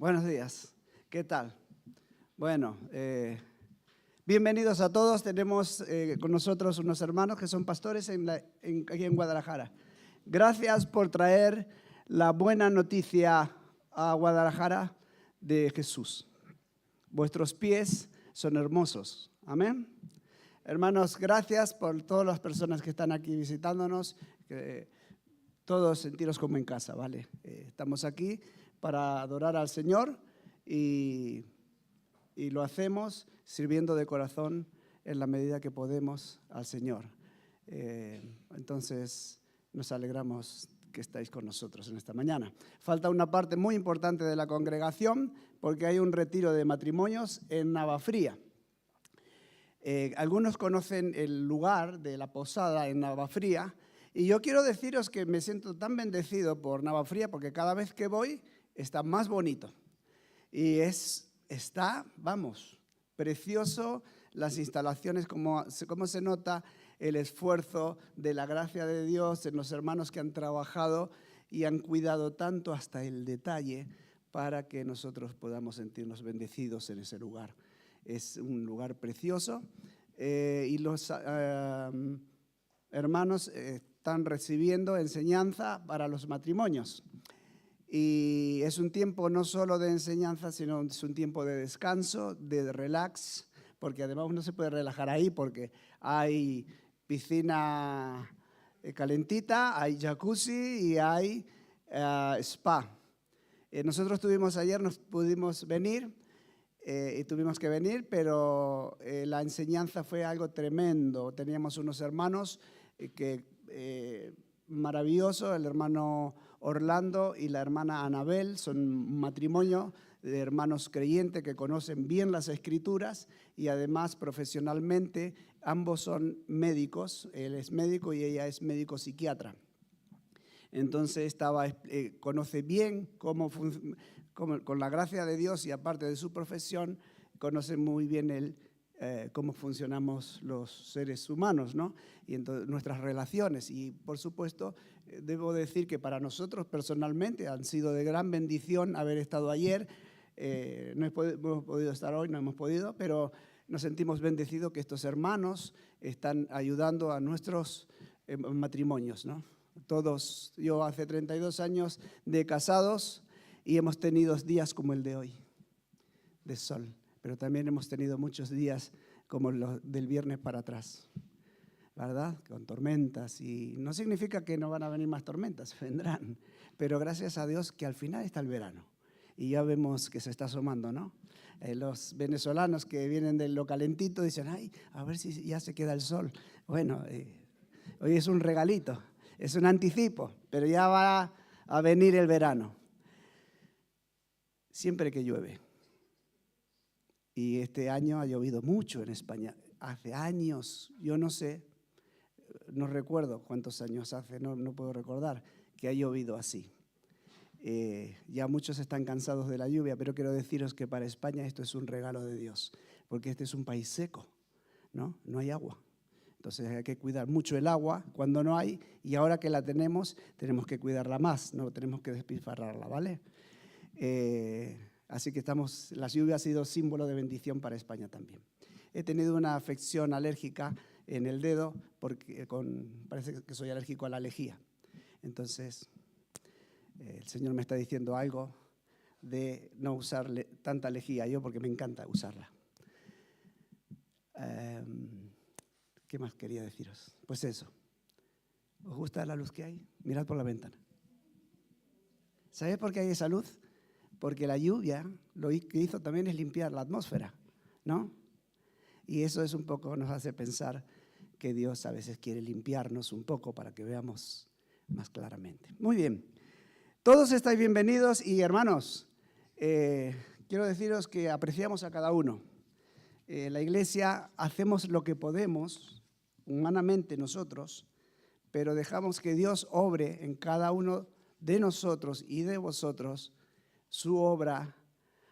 Buenos días. ¿Qué tal? Bueno, bienvenidos a todos. Tenemos con nosotros unos hermanos que son pastores aquí en Guadalajara. Gracias por traer la buena noticia a Guadalajara de Jesús. Vuestros pies son hermosos. Amén. Hermanos, gracias por todas las personas que están aquí visitándonos. Todos sentiros como en casa, ¿vale? Estamos aquí para adorar al Señor y lo hacemos sirviendo de corazón en la medida que podemos al Señor. Entonces, nos alegramos que estáis con nosotros en esta mañana. Falta una parte muy importante de la congregación porque hay un retiro de matrimonios en Navafría. Algunos conocen el lugar de la posada en Navafría y yo quiero deciros que me siento tan bendecido por Navafría porque cada vez que voy está más bonito y está, vamos, precioso las instalaciones, cómo se nota el esfuerzo de la gracia de Dios en los hermanos que han trabajado y han cuidado tanto hasta el detalle para que nosotros podamos sentirnos bendecidos en ese lugar. Es un lugar precioso y los hermanos están recibiendo enseñanza para los matrimonios. Y es un tiempo no solo de enseñanza, sino es un tiempo de descanso, de relax, porque además uno se puede relajar ahí porque hay piscina calentita, hay jacuzzi y hay spa. Nosotros ayer nos pudimos venir y tuvimos que venir, pero la enseñanza fue algo tremendo. Teníamos unos hermanos maravilloso, el hermano Orlando y la hermana Anabel, son un matrimonio de hermanos creyentes que conocen bien las Escrituras y además profesionalmente ambos son médicos, él es médico y ella es médico psiquiatra. Entonces conoce bien con la gracia de Dios y aparte de su profesión, conoce muy bien cómo funcionamos los seres humanos, ¿no? Y entonces, nuestras relaciones. Y por supuesto, debo decir que para nosotros personalmente han sido de gran bendición haber estado ayer. No hemos podido estar hoy, no hemos podido, pero nos sentimos bendecidos que estos hermanos están ayudando a nuestros matrimonios, ¿no? Todos, yo hace 32 años de casados y hemos tenido días como el de hoy, de sol. Pero también hemos tenido muchos días como los del viernes para atrás, ¿verdad? Con tormentas y no significa que no van a venir más tormentas, vendrán. Pero gracias a Dios que al final está el verano y ya vemos que se está asomando, ¿no? Los venezolanos que vienen de lo calentito dicen, ay, a ver si ya se queda el sol. Bueno, hoy es un regalito, es un anticipo, pero ya va a venir el verano. Siempre que llueve. Y este año ha llovido mucho en España. Hace años, yo no sé, no recuerdo cuántos años hace, no puedo recordar, que ha llovido así. Ya muchos están cansados de la lluvia, pero quiero deciros que para España esto es un regalo de Dios, porque este es un país seco, ¿no? No hay agua. Entonces hay que cuidar mucho el agua cuando no hay, y ahora que la tenemos que cuidarla más, no tenemos que despilfarrarla, ¿vale? Así que la lluvia ha sido símbolo de bendición para España también. He tenido una afección alérgica en el dedo porque parece que soy alérgico a la lejía. Entonces, el Señor me está diciendo algo de no usar tanta lejía yo porque me encanta usarla. ¿Qué más quería deciros? Pues eso. ¿Os gusta la luz que hay? Mirad por la ventana. ¿Sabéis por qué hay esa luz? Porque la lluvia lo que hizo también es limpiar la atmósfera, ¿no? Y eso es un poco, nos hace pensar que Dios a veces quiere limpiarnos un poco para que veamos más claramente. Muy bien, todos estáis bienvenidos y hermanos, quiero deciros que apreciamos a cada uno. La iglesia hacemos lo que podemos, humanamente nosotros, pero dejamos que Dios obre en cada uno de nosotros y de vosotros su obra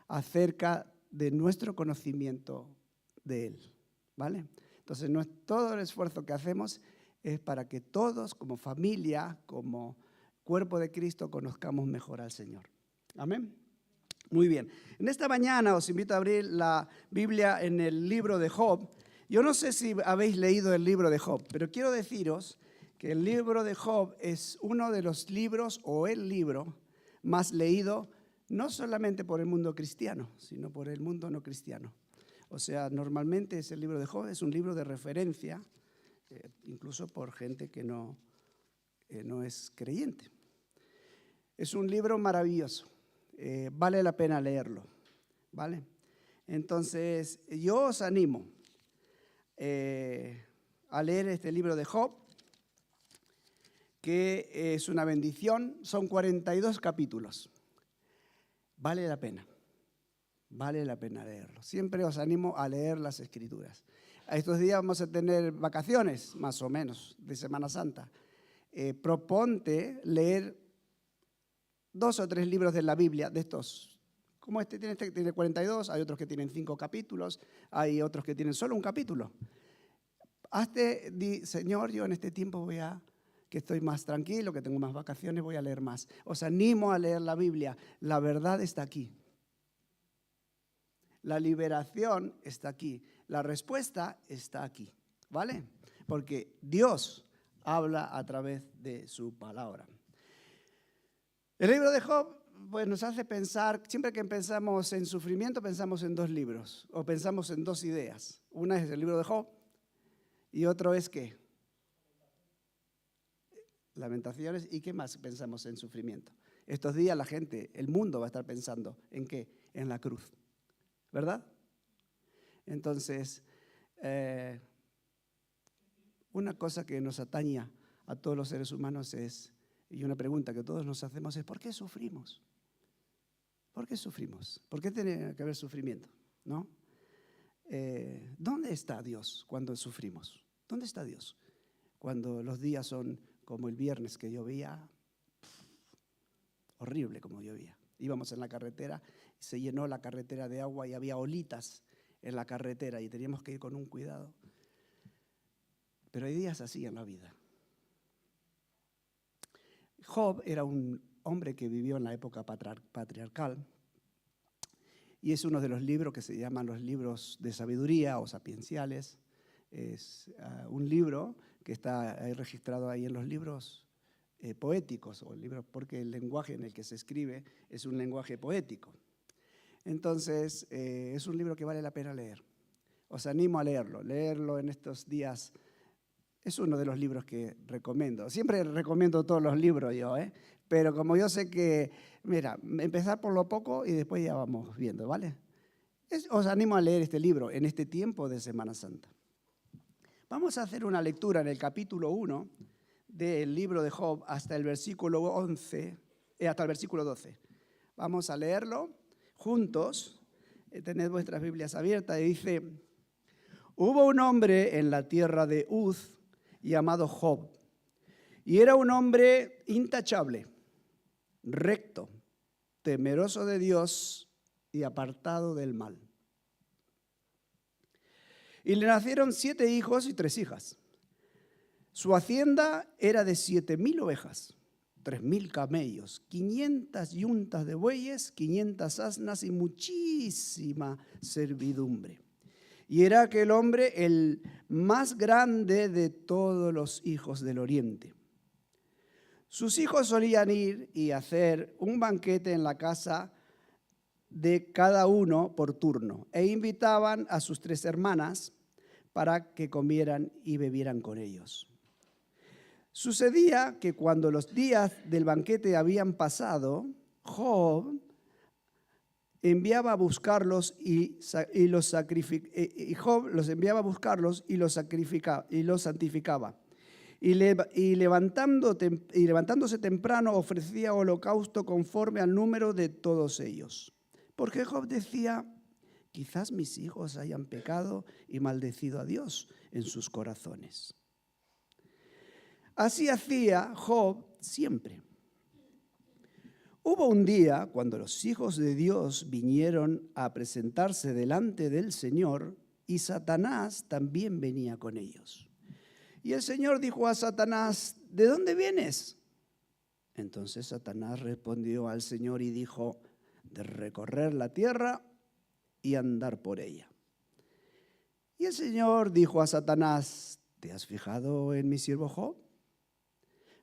acerca de nuestro conocimiento de Él, ¿vale? Entonces, todo el esfuerzo que hacemos es para que todos, como familia, como cuerpo de Cristo, conozcamos mejor al Señor. Amén. Muy bien. En esta mañana os invito a abrir la Biblia en el libro de Job. Yo no sé si habéis leído el libro de Job, pero quiero deciros que el libro de Job es uno de los libros o el libro más leído no solamente por el mundo cristiano, sino por el mundo no cristiano. O sea, normalmente ese libro de Job es un libro de referencia, incluso por gente que no es creyente. Es un libro maravilloso, vale la pena leerlo, ¿vale? Entonces, yo os animo a leer este libro de Job, que es una bendición. Son 42 capítulos. Vale la pena leerlo. Siempre os animo a leer las Escrituras. A estos días vamos a tener vacaciones, más o menos, de Semana Santa. Proponte leer 2 o 3 libros de la Biblia, de estos. Como este tiene 42, hay otros que tienen 5 capítulos, hay otros que tienen solo un capítulo. Señor, yo en este tiempo que estoy más tranquilo, que tengo más vacaciones, voy a leer más. Os animo a leer la Biblia. La verdad está aquí. La liberación está aquí. La respuesta está aquí, ¿vale? Porque Dios habla a través de su palabra. El libro de Job pues, nos hace pensar, siempre que pensamos en sufrimiento, pensamos en 2 libros o pensamos en 2 ideas. Una es el libro de Job y otro es ¿qué? Lamentaciones. ¿Y qué más pensamos en sufrimiento? Estos días la gente, el mundo va a estar pensando ¿en qué? En la cruz, ¿verdad? Entonces, una cosa que nos atañe a todos los seres humanos y una pregunta que todos nos hacemos es ¿por qué sufrimos? ¿Por qué sufrimos? ¿Por qué tiene que haber sufrimiento? ¿No? ¿Dónde está Dios cuando sufrimos? ¿Dónde está Dios? Cuando los días son como el viernes que llovía, horrible como llovía. Íbamos en la carretera, se llenó la carretera de agua y había olitas en la carretera y teníamos que ir con un cuidado. Pero hay días así en la vida. Job era un hombre que vivió en la época patriarcal y es uno de los libros que se llaman los libros de sabiduría o sapienciales. Es un libro que está registrado ahí en los libros poéticos o libros, porque el lenguaje en el que se escribe es un lenguaje poético. Entonces, es un libro que vale la pena leer. Os animo a leerlo en estos días. Es uno de los libros que recomiendo. Siempre recomiendo todos los libros yo, pero como yo sé que, mira, empezar por lo poco y después ya vamos viendo, ¿vale? Os animo a leer este libro en este tiempo de Semana Santa. Vamos a hacer una lectura en el capítulo 1 del libro de Job hasta el versículo 11, hasta el versículo 12. Vamos a leerlo juntos. Tened vuestras Biblias abiertas y dice: hubo un hombre en la tierra de Uz llamado Job, y era un hombre intachable, recto, temeroso de Dios y apartado del mal. Y le nacieron 7 hijos y 3 hijas. Su hacienda era de 7,000 ovejas, 3,000 camellos, 500 yuntas de bueyes, 500 asnas y muchísima servidumbre. Y era aquel hombre el más grande de todos los hijos del oriente. Sus hijos solían ir y hacer un banquete en la casa de cada uno por turno e invitaban a sus 3 hermanas para que comieran y bebieran con ellos. Sucedía que cuando los días del banquete habían pasado, Job enviaba a buscarlos y los santificaba. Y levantándose temprano ofrecía holocausto conforme al número de todos ellos. Porque Job decía: quizás mis hijos hayan pecado y maldecido a Dios en sus corazones. Así hacía Job siempre. Hubo un día cuando los hijos de Dios vinieron a presentarse delante del Señor y Satanás también venía con ellos. Y el Señor dijo a Satanás: ¿de dónde vienes? Entonces Satanás respondió al Señor y dijo: de recorrer la tierra y andar por ella. Y el Señor dijo a Satanás: ¿te has fijado en mi siervo Job?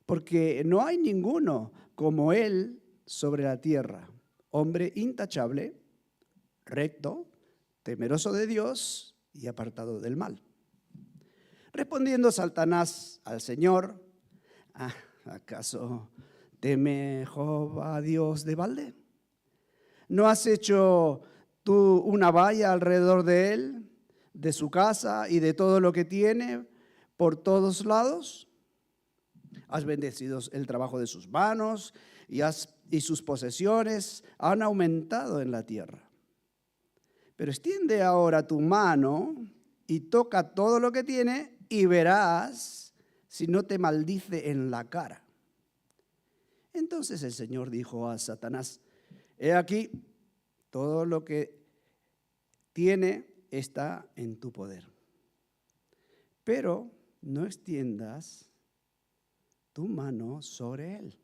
Porque no hay ninguno como él sobre la tierra, hombre intachable, recto, temeroso de Dios y apartado del mal. Respondiendo Satanás al Señor: ¿acaso teme Job a Dios de balde? ¿No has hecho tú una valla alrededor de él, de su casa y de todo lo que tiene por todos lados? Has bendecido el trabajo de sus manos y sus posesiones han aumentado en la tierra. Pero extiende ahora tu mano y toca todo lo que tiene y verás si no te maldice en la cara. Entonces el Señor dijo a Satanás: he aquí, todo lo que tiene está en tu poder. Pero no extiendas tu mano sobre él.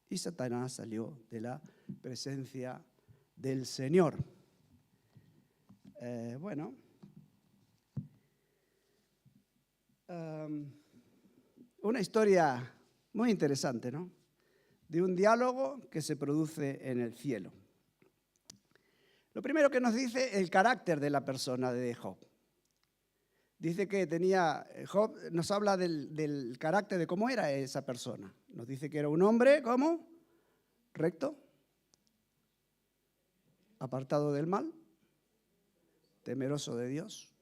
Y Satanás salió de la presencia del Señor. Una historia muy interesante, ¿no? De un diálogo que se produce en el cielo. Lo primero que nos dice el carácter de la persona de Job. Dice que Job nos habla del carácter de cómo era esa persona. Nos dice que era un hombre, ¿cómo? Recto, apartado del mal, temeroso de Dios.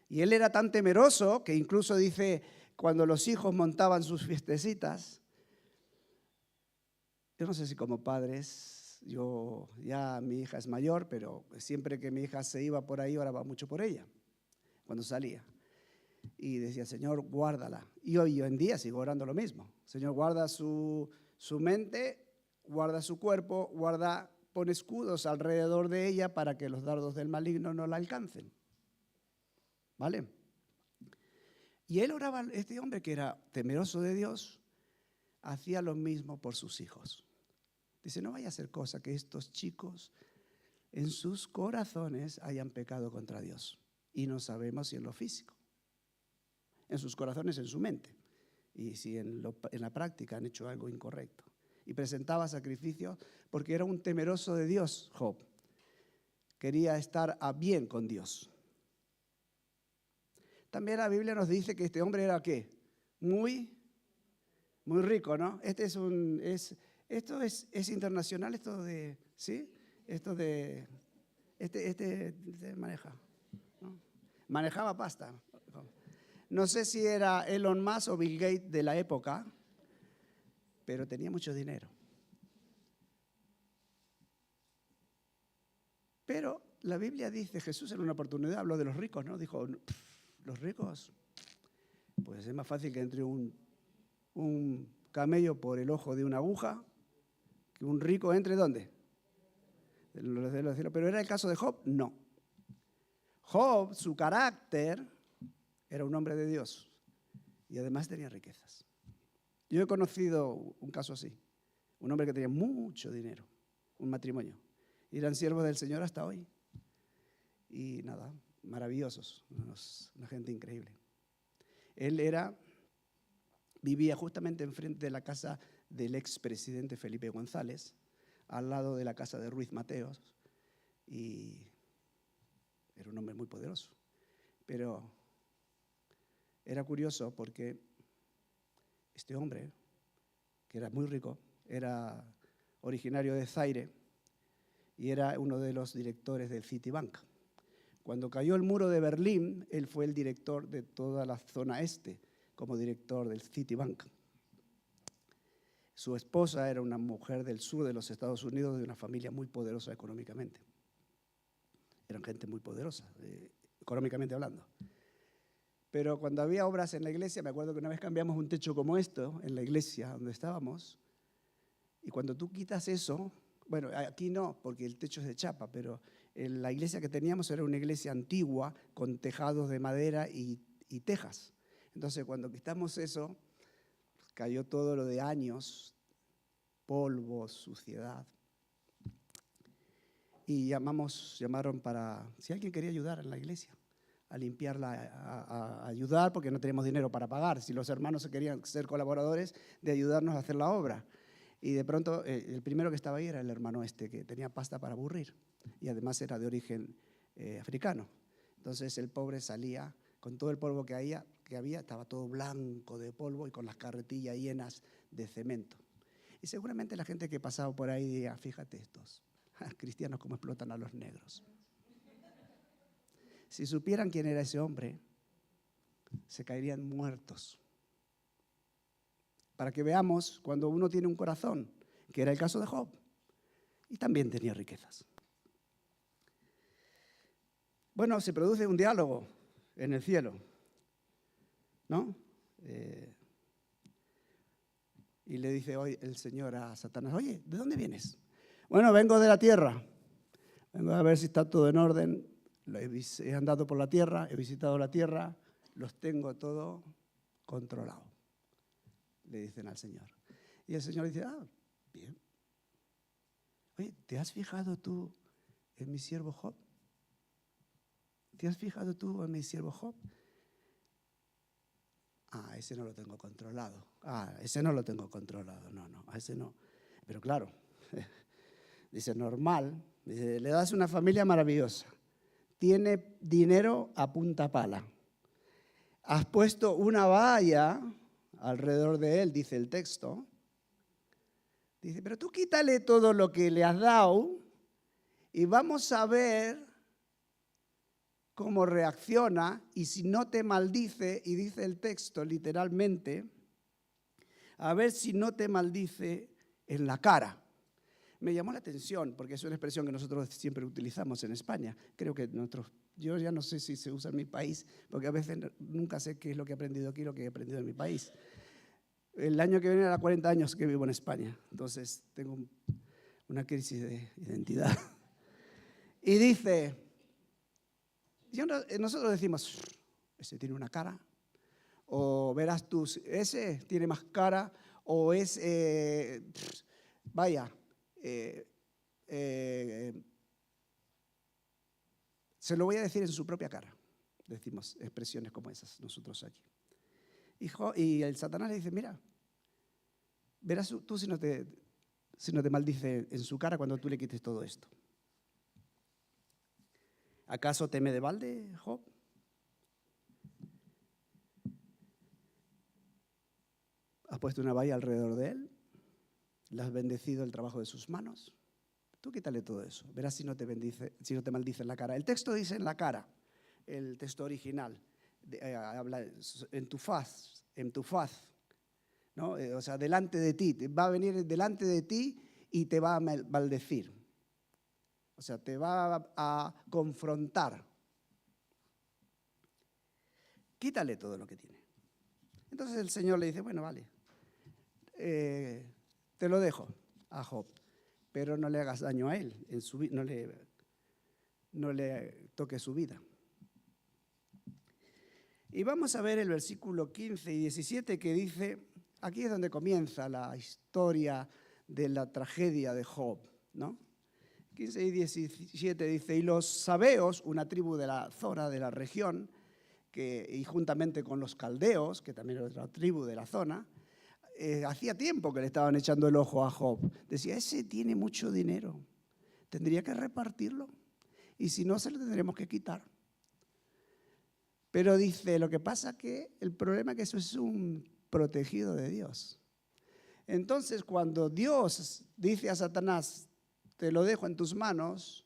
Y él era tan temeroso que incluso dice, cuando los hijos montaban sus fiestecitas, yo no sé si como padres, mi hija es mayor, pero siempre que mi hija se iba por ahí, oraba mucho por ella, cuando salía. Y decía: Señor, guárdala. Y hoy en día sigo orando lo mismo. Señor, guarda su mente, guarda su cuerpo, pon escudos alrededor de ella para que los dardos del maligno no la alcancen. ¿Vale? Y él oraba, este hombre que era temeroso de Dios, hacía lo mismo por sus hijos. Dice: no vaya a ser cosa que estos chicos en sus corazones hayan pecado contra Dios. Y no sabemos si en lo físico. En sus corazones, en su mente. Y si en la práctica han hecho algo incorrecto. Y presentaba sacrificios porque era un temeroso de Dios, Job. Quería estar a bien con Dios. También la Biblia nos dice que este hombre era ¿qué? Muy rico, ¿no? Esto es internacional, esto de, ¿sí? Esto de, este maneja, ¿no? Manejaba pasta. No sé si era Elon Musk o Bill Gates de la época, pero tenía mucho dinero. Pero la Biblia dice, Jesús en una oportunidad habló de los ricos, ¿no? Dijo: los ricos, pues es más fácil que entre un camello por el ojo de una aguja que un rico entre ¿dónde? En los cielos. Pero ¿era el caso de Job? No. Job, su carácter, era un hombre de Dios y además tenía riquezas. Yo he conocido un caso así, un hombre que tenía mucho dinero, un matrimonio, y eran siervos del Señor hasta hoy. Y nada, maravillosos, una gente increíble. Él vivía justamente enfrente de la casa del expresidente Felipe González, al lado de la casa de Ruiz Mateos, y era un hombre muy poderoso. Pero era curioso porque este hombre, que era muy rico, era originario de Zaire y era uno de los directores del Citibank. Cuando cayó el muro de Berlín, él fue el director de toda la zona este, como director del Citibank. Su esposa era una mujer del sur de los Estados Unidos, de una familia muy poderosa económicamente. Eran gente muy poderosa, económicamente hablando. Pero cuando había obras en la iglesia, me acuerdo que una vez cambiamos un techo como esto, en la iglesia donde estábamos, y cuando tú quitas eso, bueno, aquí no, porque el techo es de chapa, pero en la iglesia que teníamos era una iglesia antigua, con tejados de madera y tejas. Entonces, cuando quitamos eso, cayó todo lo de años, polvo, suciedad. y llamaron para, si alguien quería ayudar en la iglesia, a limpiarla, a ayudar, porque no teníamos dinero para pagar. Si los hermanos se querían ser colaboradores de ayudarnos a hacer la obra. Y de pronto el primero que estaba ahí era el hermano que tenía pasta para aburrir y además era de origen africano. Entonces el pobre salía con todo el polvo que había, estaba todo blanco de polvo y con las carretillas llenas de cemento. Y seguramente la gente que pasaba por ahí diría, fíjate estos cristianos cómo explotan a los negros. Si supieran quién era ese hombre, se caerían muertos. Para que veamos cuando uno tiene un corazón, que era el caso de Job, y también tenía riquezas. Bueno, se produce un diálogo en el cielo, ¿no? Y le dice hoy el Señor a Satanás, oye, ¿de dónde vienes? Bueno, vengo de la tierra, vengo a ver si está todo en orden, he andado por la tierra, he visitado la tierra, los tengo todo controlado, le dicen al Señor. Y el Señor dice, bien. Oye, ¿te has fijado tú en mi siervo Job? ¿Te has fijado tú en mi siervo Job? Ese no lo tengo controlado. Ese no lo tengo controlado. No, a ese no. Pero claro, dice, normal. Dice, le das una familia maravillosa. Tiene dinero a punta pala. Has puesto una valla alrededor de él, dice el texto. Dice, pero tú quítale todo lo que le has dado y vamos a ver cómo reacciona, y si no te maldice, y dice el texto literalmente, a ver si no te maldice en la cara. Me llamó la atención, porque es una expresión que nosotros siempre utilizamos en España. Creo que yo ya no sé si se usa en mi país, porque a veces nunca sé qué es lo que he aprendido aquí y lo que he aprendido en mi país. El año que viene era 40 años que vivo en España, entonces tengo una crisis de identidad. Y dice, nosotros decimos, ese tiene una cara, o verás tú, ese tiene más cara, o es, se lo voy a decir en su propia cara. Decimos expresiones como esas nosotros allí. Y el Satanás le dice, mira, verás tú si no te maldice en su cara cuando tú le quites todo esto. ¿Acaso teme de balde, Job? ¿Has puesto una valla alrededor de él? ¿Le has bendecido el trabajo de sus manos? Tú quítale todo eso. Verás si no te maldice en la cara. El texto dice en la cara, el texto original. Habla en tu faz, ¿no? O sea, delante de ti. Va a venir delante de ti y te va a maldecir. O sea, te va a confrontar. Quítale todo lo que tiene. Entonces el Señor le dice, bueno, vale, te lo dejo a Job, pero no le hagas daño a él, no le toques su vida. Y vamos a ver el versículo 15 y 17 que dice, aquí es donde comienza la historia de la tragedia de Job, ¿no? 15 y 17 dice, y los sabeos, una tribu de la zona, de la región, y juntamente con los caldeos, que también era otra tribu de la zona, hacía tiempo que le estaban echando el ojo a Job. Decía, ese tiene mucho dinero, tendría que repartirlo, y si no, se lo tendremos que quitar. Pero dice, lo que pasa que el problema es que eso es un protegido de Dios. Entonces, cuando Dios dice a Satanás, te lo dejo en tus manos,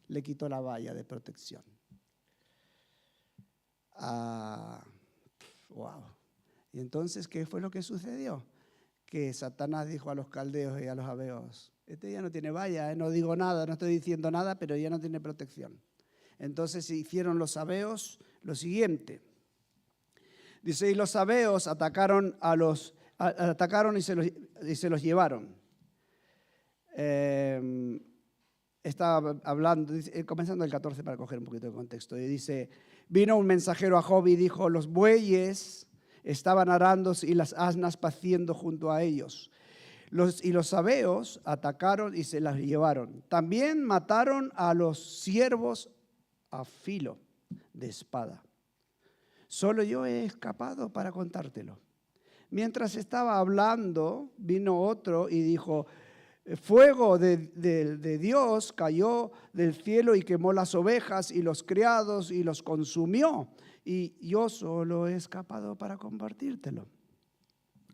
le quitó la valla de protección. Wow. Y entonces, ¿qué fue lo que sucedió? Que Satanás dijo a los caldeos y a los sabeos, este ya no tiene valla, no digo nada, no estoy diciendo nada, pero ya no tiene protección. Entonces hicieron los sabeos lo siguiente. Dice, y los sabeos atacaron y se los llevaron. Estaba hablando, comenzando el 14 para coger un poquito de contexto, y dice, vino un mensajero a Job y dijo, los bueyes estaban arando y las asnas paciendo junto a ellos. Los sabeos atacaron y se las llevaron. También mataron a los siervos a filo de espada. Solo yo he escapado para contártelo. Mientras estaba hablando, vino otro y dijo: fuego de Dios cayó del cielo y quemó las ovejas y los criados y los consumió. Y yo solo he escapado para compartírtelo.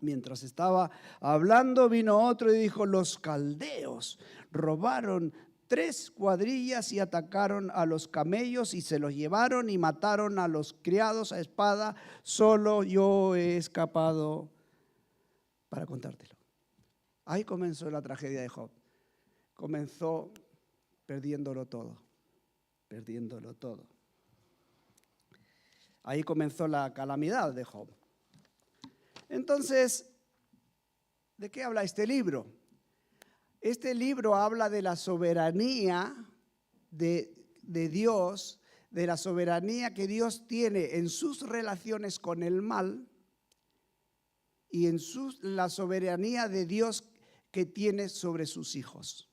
Mientras estaba hablando, vino otro y dijo: los caldeos robaron 3 cuadrillas y atacaron a los camellos y se los llevaron y mataron a los criados a espada. Solo yo he escapado para contártelo. Ahí comenzó la tragedia de Job. Comenzó perdiéndolo todo, perdiéndolo todo. Ahí comenzó la calamidad de Job. Entonces, ¿de qué habla este libro? Este libro habla de la soberanía de Dios, de la soberanía que Dios tiene en sus relaciones con el mal y en la soberanía de Dios que tiene sobre sus hijos.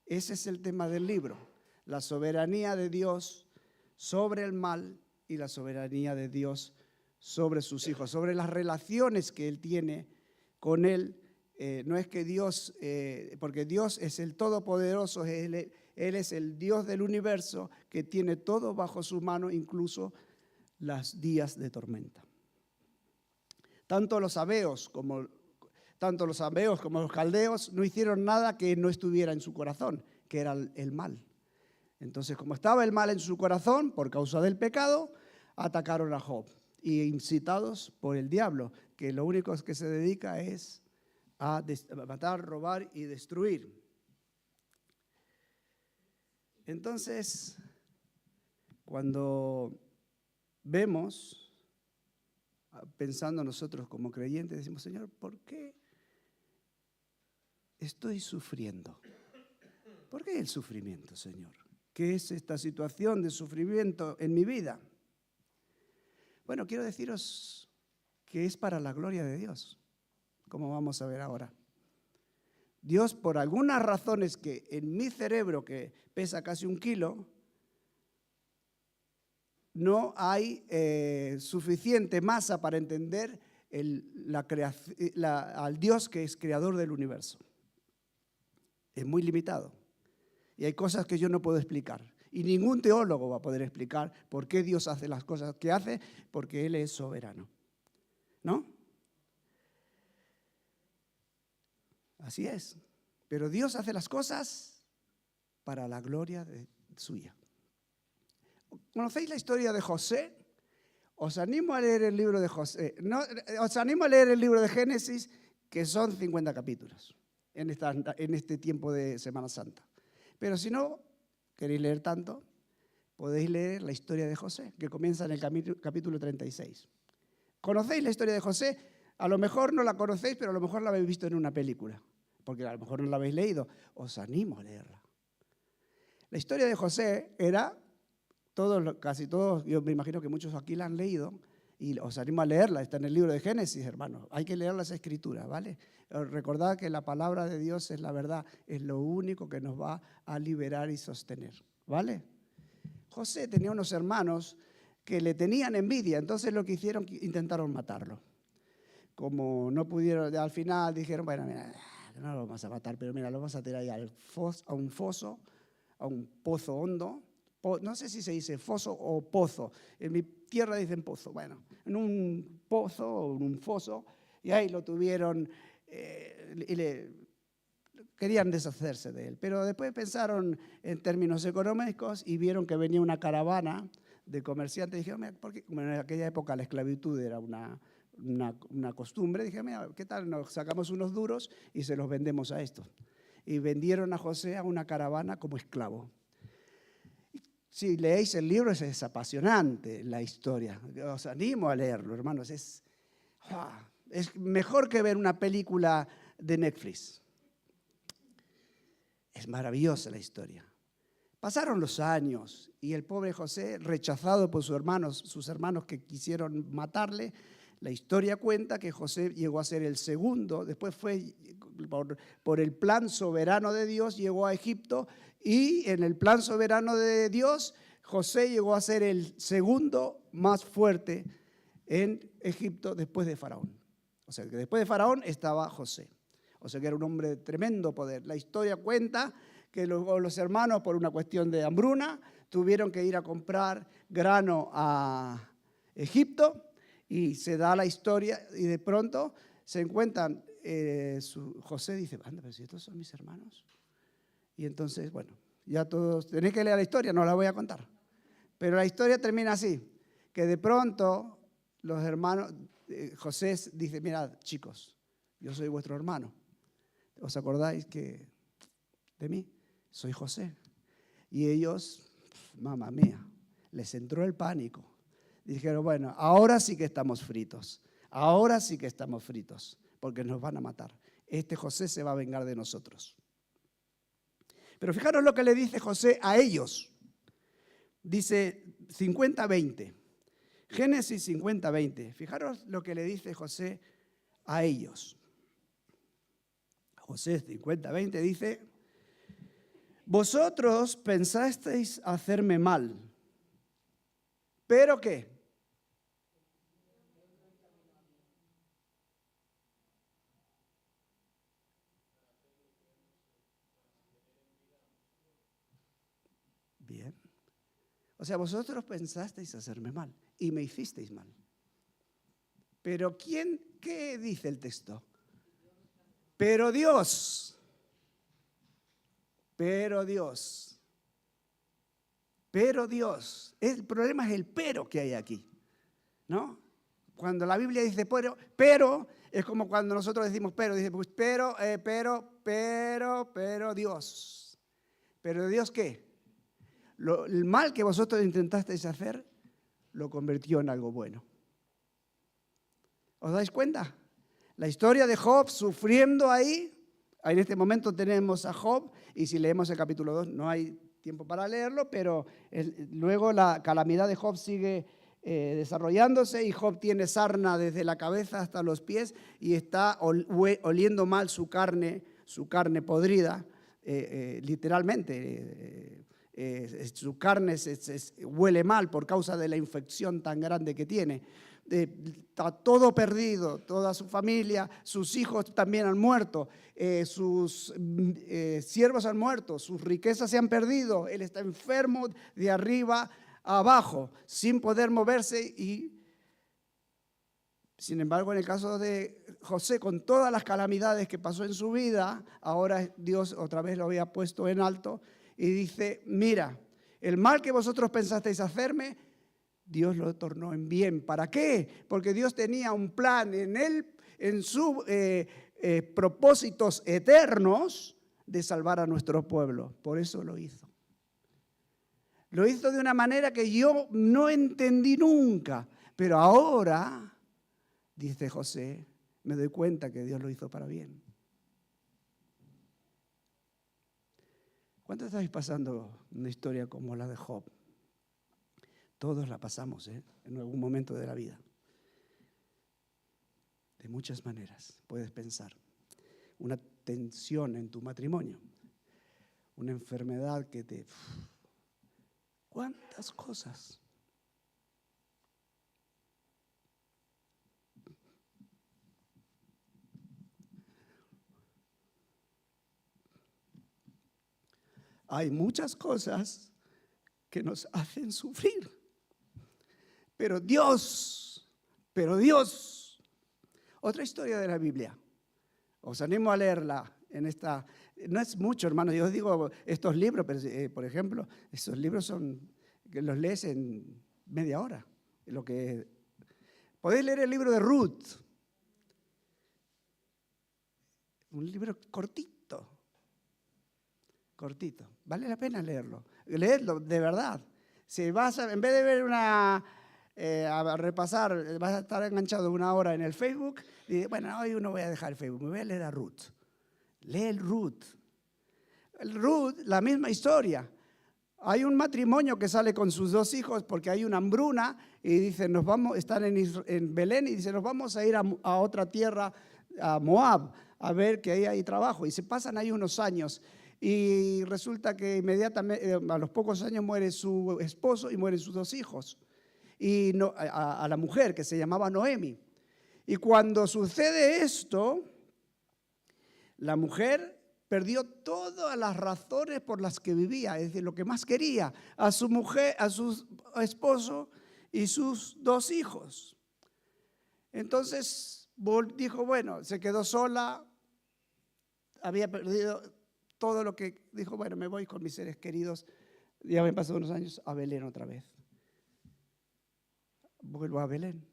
Ese es el tema del libro, la soberanía de Dios sobre el mal y la soberanía de Dios sobre sus hijos, sobre las relaciones que Él tiene con Él. No es que Dios, porque Dios es el Todopoderoso, Él es el Dios del universo que tiene todo bajo su mano, incluso los días de tormenta. Tanto los sabeos como los caldeos no hicieron nada que no estuviera en su corazón, que era el mal. Entonces, como estaba el mal en su corazón por causa del pecado, atacaron a Job, y incitados por el diablo, que lo único que se dedica es a matar, robar y destruir. Entonces, cuando vemos, pensando nosotros como creyentes, decimos: Señor, ¿por qué estoy sufriendo? ¿Por qué el sufrimiento, Señor? ¿Qué es esta situación de sufrimiento en mi vida? Bueno, quiero deciros que es para la gloria de Dios, como vamos a ver ahora. Dios, por algunas razones que en mi cerebro, que pesa casi 1 kilo, no hay suficiente masa para entender al Dios que es creador del universo. Es muy limitado. Y hay cosas que yo no puedo explicar. Y ningún teólogo va a poder explicar por qué Dios hace las cosas que hace, porque Él es soberano. ¿No? Así es. Pero Dios hace las cosas para la gloria suya. ¿Conocéis la historia de José? Os animo a leer el libro de José. No, os animo a leer el libro de Génesis, que son 50 capítulos en este tiempo de Semana Santa. Pero si no queréis leer tanto, podéis leer la historia de José, que comienza en el capítulo 36. ¿Conocéis la historia de José? A lo mejor no la conocéis, pero a lo mejor la habéis visto en una película, porque a lo mejor no la habéis leído. Os animo a leerla. La historia de José era, casi todos, yo me imagino que muchos aquí la han leído, y os animo a leerla. Está en el libro de Génesis, hermanos. Hay que leer las Escrituras, ¿vale? Recordad que la palabra de Dios es la verdad, es lo único que nos va a liberar y sostener, ¿vale? José tenía unos hermanos que le tenían envidia, entonces lo que hicieron, intentaron matarlo. Como no pudieron, al final dijeron: bueno, mira, no lo vamos a matar, pero mira, lo vamos a tirar ahí a un foso, a un pozo hondo. No sé si se dice foso o pozo. En mi tierra dicen pozo. Bueno, en un pozo o en un foso, y ahí lo tuvieron querían deshacerse de él. Pero después pensaron en términos económicos y vieron que venía una caravana de comerciantes. Dijeron: porque como en aquella época la esclavitud era una costumbre, dije: mira, ¿qué tal nos sacamos unos duros y se los vendemos a estos? Y vendieron a José a una caravana como esclavo. Si leéis el libro, es apasionante la historia. Os animo a leerlo, hermanos. Es mejor que ver una película de Netflix. Es maravillosa la historia. Pasaron los años y el pobre José, rechazado por sus hermanos que quisieron matarle, La historia cuenta que José llegó a ser el segundo, después fue por el plan soberano de Dios, llegó a Egipto, y en el plan soberano de Dios, José llegó a ser el segundo más fuerte en Egipto después de Faraón. O sea, que después de Faraón estaba José. O sea, que era un hombre de tremendo poder. La historia cuenta que los hermanos, por una cuestión de hambruna, tuvieron que ir a comprar grano a Egipto, y se da la historia, y de pronto se encuentran, José dice, anda, pero si estos son mis hermanos. Y entonces, bueno, ya todos, tenéis que leer la historia, no la voy a contar. Pero la historia termina así, que de pronto los hermanos, José dice, mirad, chicos, yo soy vuestro hermano. ¿Os acordáis de mí? Soy José. Y ellos, mamá mía, les entró el pánico. Dijeron, bueno, ahora sí que estamos fritos. Ahora sí que estamos fritos, porque nos van a matar. Este José se va a vengar de nosotros. Pero fijaros lo que le dice José a ellos. Dice 50-20. Génesis 50-20. Fijaros lo que le dice José a ellos. José 50-20 dice, vosotros pensasteis hacerme mal, ¿pero qué? Bien. O sea, vosotros pensasteis hacerme mal y me hicisteis mal. Pero ¿qué dice el texto? Pero Dios, el problema es el pero que hay aquí, ¿no? Cuando la Biblia dice pero es como cuando nosotros decimos dice pues pero Dios. ¿Pero Dios qué? El mal que vosotros intentasteis hacer lo convirtió en algo bueno. ¿Os dais cuenta? La historia de Job sufriendo ahí. En este momento tenemos a Job, y si leemos el capítulo 2 no hay tiempo para leerlo, pero luego la calamidad de Job sigue desarrollándose, y Job tiene sarna desde la cabeza hasta los pies y está oliendo mal su carne podrida, literalmente. Su carne huele mal por causa de la infección tan grande que tiene. Está todo perdido, toda su familia, sus hijos también han muerto, sus siervos han muerto, sus riquezas se han perdido, él está enfermo de arriba a abajo, sin poder moverse. Y sin embargo, en el caso de José, con todas las calamidades que pasó en su vida, ahora Dios otra vez lo había puesto en alto y dice, mira, el mal que vosotros pensasteis hacerme, Dios lo tornó en bien. ¿Para qué? Porque Dios tenía un plan en él, en sus propósitos eternos, de salvar a nuestro pueblo. Por eso lo hizo. Lo hizo de una manera que yo no entendí nunca. Pero ahora, dice José, me doy cuenta que Dios lo hizo para bien. ¿Cuánto estáis pasando una historia como la de Job? Todos la pasamos, en algún momento de la vida. De muchas maneras puedes pensar. Una tensión en tu matrimonio, una enfermedad que te... ¿Cuántas cosas? Hay muchas cosas que nos hacen sufrir. Pero Dios, otra historia de la Biblia. Os animo a leerla en esta. No es mucho, hermano. Yo os digo estos libros, pero, por ejemplo, estos libros son que los lees en media hora. Podéis leer el libro de Ruth. Un libro cortito. Vale la pena leerlo. Leedlo, de verdad. Si vas en vez de ver a repasar, vas a estar enganchado una hora en el Facebook, y bueno, hoy no voy a dejar el Facebook, me voy a leer a Ruth. Lee el Ruth. La misma historia. Hay un matrimonio que sale con sus 2 hijos porque hay una hambruna y dicen, están en Belén y dicen, nos vamos a ir a otra tierra, a Moab, a ver que ahí hay trabajo. Y se pasan ahí unos años y resulta que inmediatamente, a los pocos años muere su esposo y mueren sus 2 hijos. Y a la mujer que se llamaba Noemi. Y cuando sucede esto, la mujer perdió todas las razones por las que vivía, es decir, lo que más quería, a su mujer, a su esposo y sus 2 hijos. Entonces dijo, bueno, se quedó sola, había perdido todo lo que, dijo, bueno, me voy con mis seres queridos, ya me pasado unos años, a Belén otra vez. Vuelvo a Belén.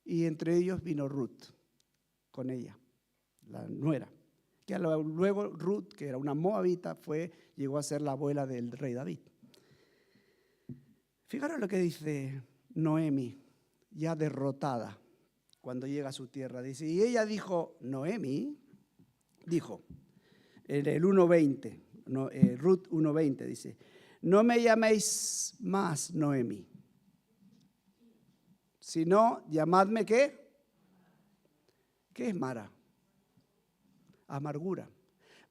Y entre ellos vino Ruth, con ella, la nuera. Que luego Ruth, que era una moabita, llegó a ser la abuela del rey David. Fijaros lo que dice Noemi, ya derrotada, cuando llega a su tierra. Dice, y ella dijo, Noemi, dijo, en el 1:20, Ruth 1:20 dice, no me llaméis más Noemi, sino llamadme ¿qué? ¿Qué es Mara? Amargura.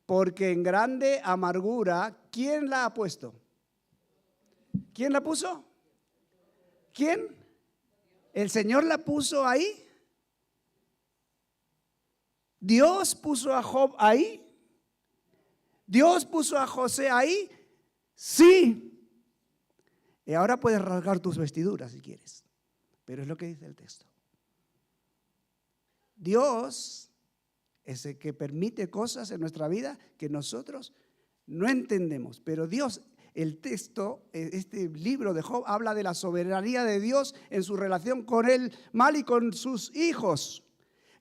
Porque en grande amargura, ¿quién la ha puesto? ¿Quién la puso? ¿Quién? ¿El Señor la puso ahí? ¿Dios puso a Job ahí? ¿Dios puso a José ahí? Sí. Y ahora puedes rasgar tus vestiduras si quieres. Pero es lo que dice el texto. Dios es el que permite cosas en nuestra vida que nosotros no entendemos. Pero Dios, el texto, este libro de Job, habla de la soberanía de Dios en su relación con el mal y con sus hijos.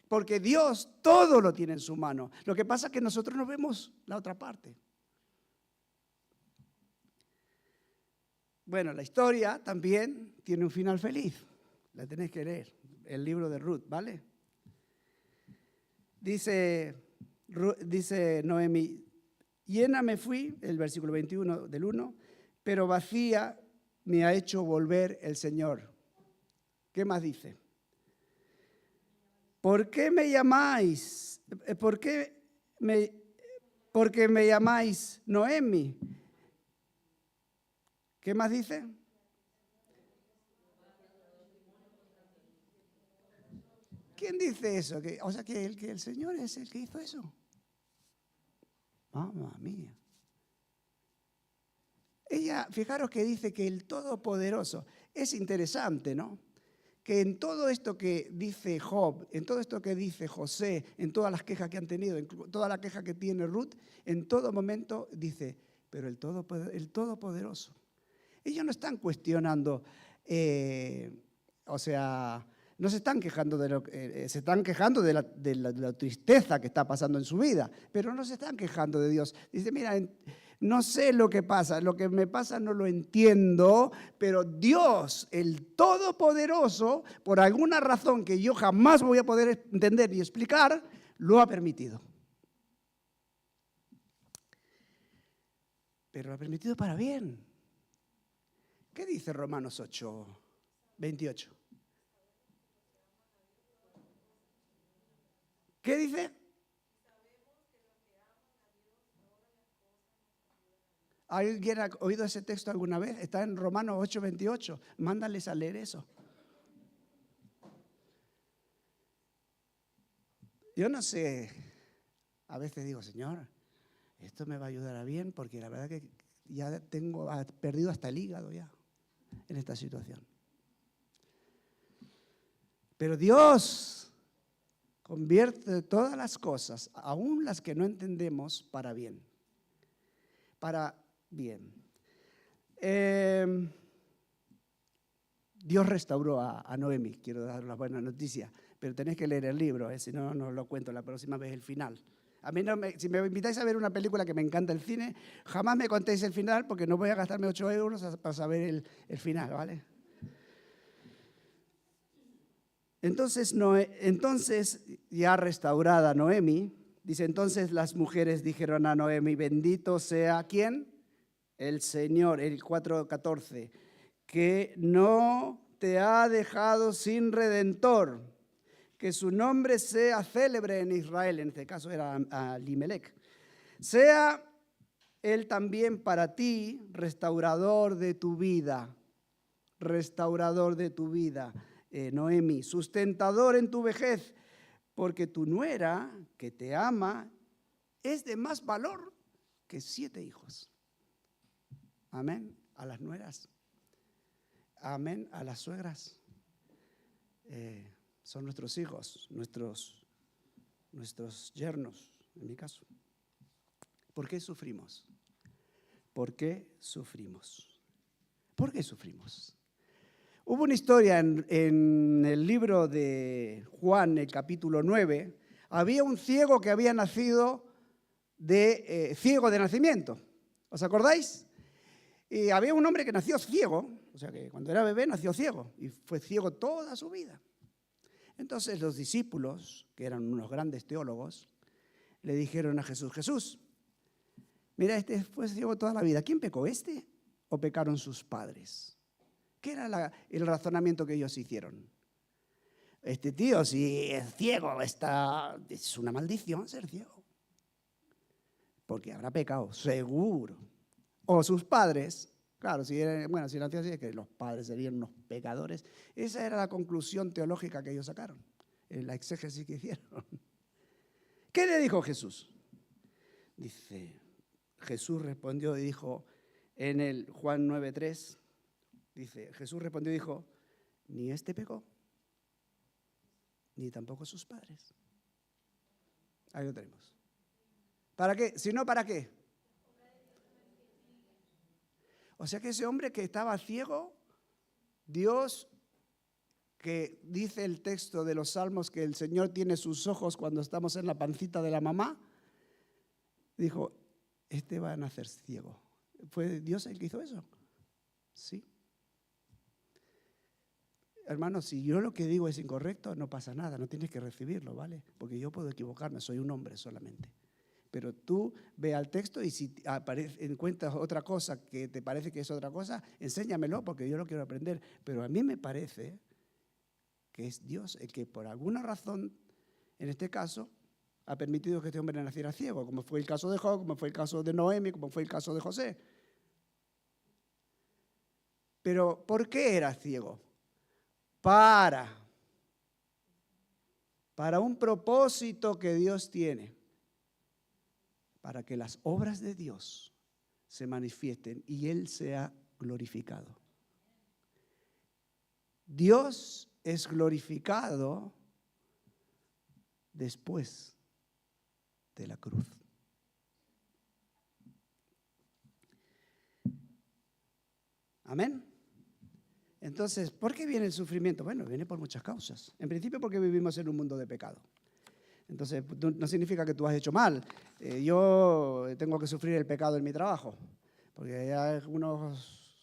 Porque Dios todo lo tiene en su mano. Lo que pasa es que nosotros no vemos la otra parte. Bueno, la historia también tiene un final feliz. La tenéis que leer, el libro de Ruth, ¿vale? Dice Noemi, llena me fui, el versículo 21 del 1, pero vacía me ha hecho volver el Señor. ¿Qué más dice? ¿Por qué me llamáis? Porque me llamáis Noemi. ¿Qué más dice? ¿Quién dice eso? O sea, que el Señor es el que hizo eso. Mamma mía. Ella, fijaros que dice que el Todopoderoso, es interesante, ¿no? Que en todo esto que dice Job, en todo esto que dice José, en todas las quejas que han tenido, en toda la queja que tiene Ruth, en todo momento dice, pero el Todopoderoso. Ellos no están cuestionando, o sea, no se están quejando se están quejando de la tristeza que está pasando en su vida, pero no se están quejando de Dios. Dice, mira, no sé lo que pasa, lo que me pasa no lo entiendo, pero Dios, el Todopoderoso, por alguna razón que yo jamás voy a poder entender y explicar, lo ha permitido. Pero lo ha permitido para bien. ¿Qué dice Romanos 8:28? ¿Qué dice? ¿Alguien ha oído ese texto alguna vez? Está en Romanos 8:28. Mándales a leer eso. Yo no sé, a veces digo, Señor, esto me va a ayudar a bien, porque la verdad que ya perdido hasta el hígado ya en esta situación. Pero Dios convierte todas las cosas, aún las que no entendemos, para bien. Para bien. Dios restauró a Noemi, quiero dar la buena noticia, pero tenéis que leer el libro, si no, no os lo cuento la próxima vez el final. A mí si me invitáis a ver una película que me encanta el cine, jamás me contéis el final porque no voy a gastarme 8 euros para saber el final, ¿vale? Entonces ya restaurada Noemi, dice, entonces las mujeres dijeron a Noemi, bendito sea, ¿quién? el Señor, el 4:14, que no te ha dejado sin redentor, que su nombre sea célebre en Israel, en este caso era Elimelec, sea él también para ti restaurador de tu vida, Noemi, sustentador en tu vejez, porque tu nuera que te ama es de más valor que 7 hijos. Amén. A las nueras. Amén. A las suegras. Son nuestros hijos, nuestros yernos, en mi caso. ¿Por qué sufrimos? ¿Por qué sufrimos? ¿Por qué sufrimos? Hubo una historia en el libro de Juan, el capítulo 9. Había un ciego que había nacido ciego de nacimiento. ¿Os acordáis? Y había un hombre que nació ciego, o sea que cuando era bebé nació ciego y fue ciego toda su vida. Entonces los discípulos, que eran unos grandes teólogos, le dijeron a Jesús, Jesús, mira, este fue ciego toda la vida. ¿Quién pecó, este o pecaron sus padres? ¿Qué era el razonamiento que ellos hicieron? Este tío, si es ciego, es una maldición ser ciego. Porque habrá pecado, seguro. O sus padres, claro, si nació así, es que los padres serían unos pecadores. Esa era la conclusión teológica que ellos sacaron, en la exégesis que hicieron. ¿Qué le dijo Jesús? Dice, Jesús respondió y dijo en el Juan 9:3, dice, Jesús respondió y dijo, ni este pecó, ni tampoco sus padres. Ahí lo tenemos. ¿Para qué? Si no, ¿para qué? O sea que ese hombre que estaba ciego, Dios, que dice el texto de los Salmos que el Señor tiene sus ojos cuando estamos en la pancita de la mamá, dijo, este va a nacer ciego. ¿Fue Dios el que hizo eso? Sí. Hermano, si yo lo que digo es incorrecto, no pasa nada, no tienes que recibirlo, ¿vale? Porque yo puedo equivocarme, soy un hombre solamente. Pero tú ve al texto y si encuentras otra cosa que te parece que es otra cosa, enséñamelo porque yo lo quiero aprender. Pero a mí me parece que es Dios el que por alguna razón, en este caso, ha permitido que este hombre naciera ciego, como fue el caso de Job, como fue el caso de Noemi, como fue el caso de José. Pero ¿por qué era ciego? Para un propósito que Dios tiene. Para que las obras de Dios se manifiesten y Él sea glorificado. Dios es glorificado después de la cruz. Amén. Entonces, ¿por qué viene el sufrimiento? Bueno, viene por muchas causas. En principio porque vivimos en un mundo de pecado. Entonces, no significa que tú has hecho mal. Yo tengo que sufrir el pecado en mi trabajo, porque hay algunas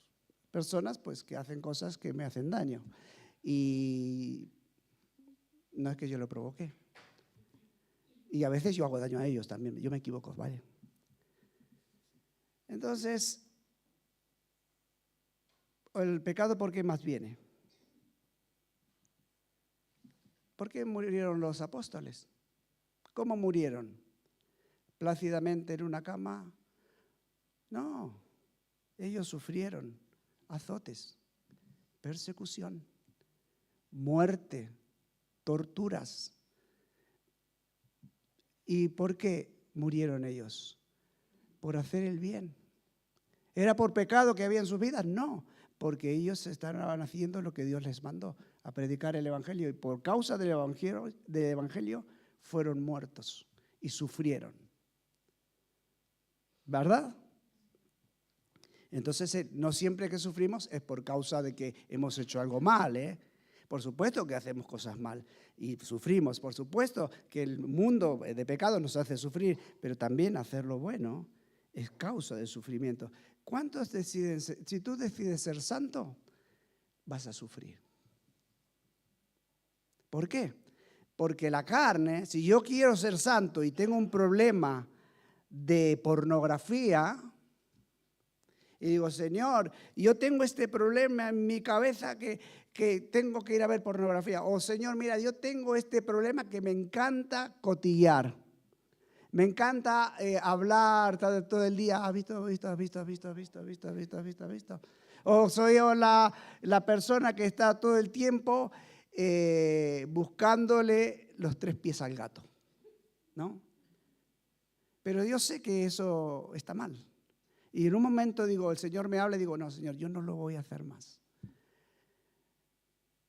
personas pues, que hacen cosas que me hacen daño. Y no es que yo lo provoque. Y a veces yo hago daño a ellos también. Yo me equivoco, ¿vale? Entonces, el pecado, ¿por qué más viene? ¿Por qué murieron los apóstoles? ¿Cómo murieron? ¿Plácidamente en una cama? No, ellos sufrieron azotes, persecución, muerte, torturas. ¿Y por qué murieron ellos? Por hacer el bien. ¿Era por pecado que había en sus vidas? No, porque ellos estaban haciendo lo que Dios les mandó, a predicar el Evangelio. Y por causa del Evangelio fueron muertos y sufrieron. ¿Verdad? Entonces, no siempre que sufrimos es por causa de que hemos hecho algo mal, ¿eh? Por supuesto que hacemos cosas mal y sufrimos. Por supuesto que el mundo de pecado nos hace sufrir, pero también hacer lo bueno es causa de sufrimiento. ¿Cuántos deciden si tú decides ser santo, vas a sufrir? ¿Por qué? Porque la carne, si yo quiero ser santo y tengo un problema de pornografía Y digo, Señor, yo tengo este problema en mi cabeza que tengo que ir a ver pornografía. O Señor, mira, yo tengo este problema que me encanta cotillar. Me encanta hablar todo el día. ¿Has visto? O soy yo la persona que está todo el tiempo buscándole los 3 pies al gato, ¿no? Pero yo sé que eso está mal. Y en un momento digo, el Señor me habla y digo, no, Señor, yo no lo voy a hacer más.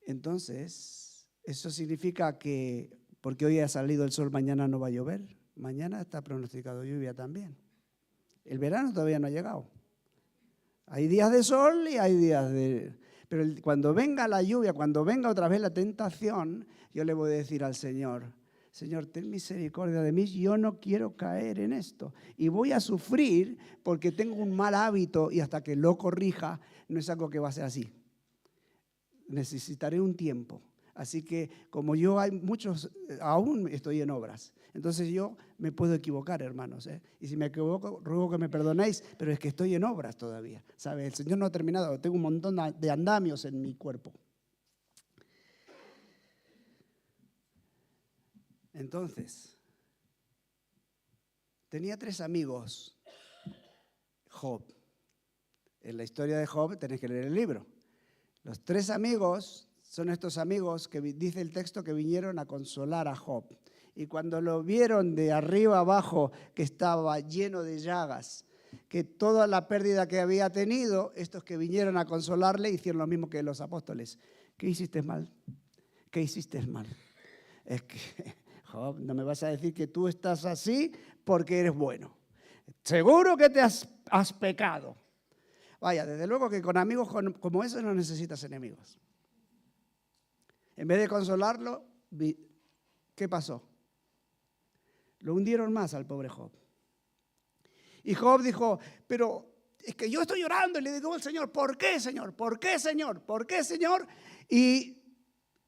Entonces, eso significa que, porque hoy ha salido el sol, mañana no va a llover. Mañana está pronosticado lluvia también. El verano todavía no ha llegado. Hay días de sol y hay días de... Pero cuando venga la lluvia, cuando venga otra vez la tentación, yo le voy a decir al Señor, Señor, ten misericordia de mí, yo no quiero caer en esto. Y voy a sufrir porque tengo un mal hábito y hasta que lo corrija, no es algo que va a ser así. Necesitaré un tiempo. Así que como yo hay muchos, aún estoy en obras. Entonces yo me puedo equivocar, hermanos. Y si me equivoco, ruego que me perdonéis, pero es que estoy en obras todavía. ¿Sabe? El Señor no ha terminado. Tengo un montón de andamios en mi cuerpo. Entonces, tenía 3 amigos, Job. En la historia de Job tenés que leer el libro. Los 3 amigos son estos amigos que dice el texto que vinieron a consolar a Job. Y cuando lo vieron de arriba abajo, que estaba lleno de llagas, que toda la pérdida que había tenido, estos que vinieron a consolarle hicieron lo mismo que los apóstoles. ¿Qué hiciste mal? ¿Qué hiciste mal? Es que, Job, no me vas a decir que tú estás así porque eres bueno. Seguro que te has pecado. Vaya, desde luego que con amigos como esos no necesitas enemigos. En vez de consolarlo, ¿qué pasó? Lo hundieron más al pobre Job. Y Job dijo, pero es que yo estoy llorando y le digo al Señor, ¿por qué, Señor? ¿Por qué, Señor? ¿Por qué, Señor? Y